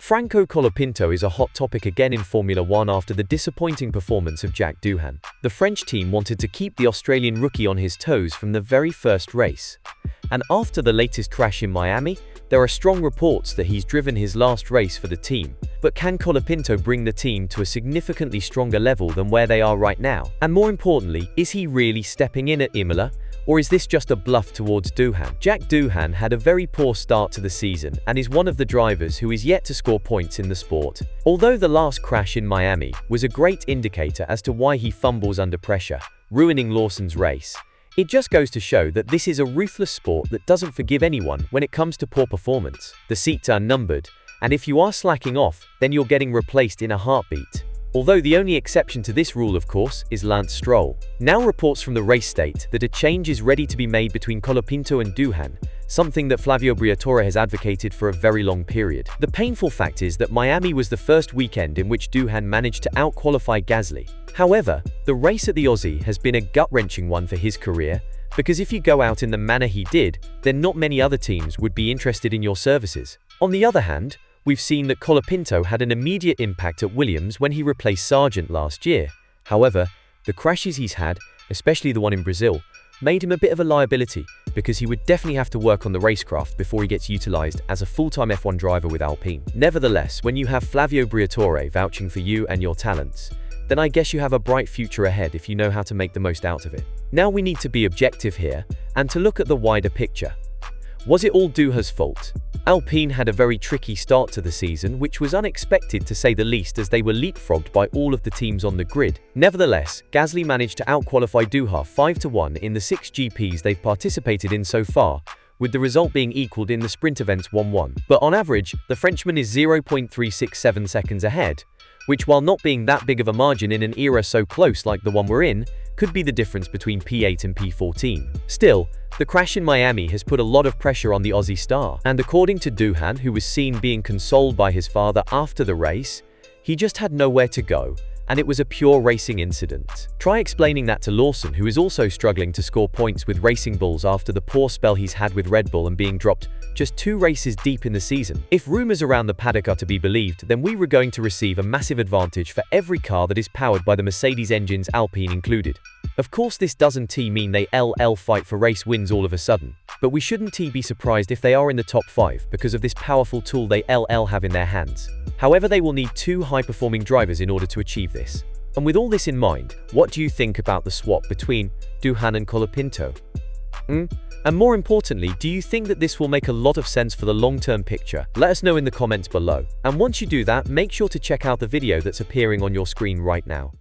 Franco Colapinto is a hot topic again in Formula One after the disappointing performance of Jack Doohan. The French team wanted to keep the Australian rookie on his toes from the very first race. And after the latest crash in Miami, there are strong reports that he's driven his last race for the team. But can Colapinto bring the team to a significantly stronger level than where they are right now? And more importantly, is he really stepping in at Imola? Or is this just a bluff towards Doohan? Jack Doohan had a very poor start to the season and is one of the drivers who is yet to score points in the sport. Although the last crash in Miami was a great indicator as to why he fumbles under pressure, ruining Lawson's race, it just goes to show that this is a ruthless sport that doesn't forgive anyone when it comes to poor performance. The seats are numbered, and if you are slacking off, then you're getting replaced in a heartbeat. Although the only exception to this rule, of course, is Lance Stroll. Now reports from the race state that a change is ready to be made between Colapinto and Doohan, something that Flavio Briatore has advocated for a very long period. The painful fact is that Miami was the first weekend in which Doohan managed to outqualify Gasly. However, the race at the Aussie has been a gut-wrenching one for his career, because if you go out in the manner he did, then not many other teams would be interested in your services. On the other hand, we've seen that Colapinto had an immediate impact at Williams when he replaced Sargent last year. However, the crashes he's had, especially the one in Brazil, made him a bit of a liability because he would definitely have to work on the racecraft before he gets utilized as a full-time F1 driver with Alpine. Nevertheless, when you have Flavio Briatore vouching for you and your talents, then I guess you have a bright future ahead if you know how to make the most out of it. Now we need to be objective here and to look at the wider picture. Was it all Doohan's fault? Alpine had a very tricky start to the season, which was unexpected to say the least, as they were leapfrogged by all of the teams on the grid. Nevertheless, Gasly managed to outqualify Doohan 5-1 in the 6 GPs they've participated in so far, with the result being equalled in the sprint events 1-1. But on average, the Frenchman is 0.367 seconds ahead, which, while not being that big of a margin in an era so close like the one we're in, could be the difference between P8 and P14. Still, the crash in Miami has put a lot of pressure on the Aussie star, and according to Doohan, who was seen being consoled by his father after the race, he just had nowhere to go, and it was a pure racing incident. Try explaining that to Lawson, who is also struggling to score points with Racing Bulls after the poor spell he's had with Red Bull and being dropped just 2 races deep in the season. If rumors around the paddock are to be believed, then we were going to receive a massive advantage for every car that is powered by the Mercedes engines, Alpine included. Of course, this doesn't mean they fight for race wins all of a sudden, but we shouldn't be surprised if they are in the top 5 because of this powerful tool they have in their hands. However, they will need 2 high-performing drivers in order to achieve this. And with all this in mind, what do you think about the swap between Doohan and Colapinto? And more importantly, do you think that this will make a lot of sense for the long-term picture? Let us know in the comments below. And once you do that, make sure to check out the video that's appearing on your screen right now.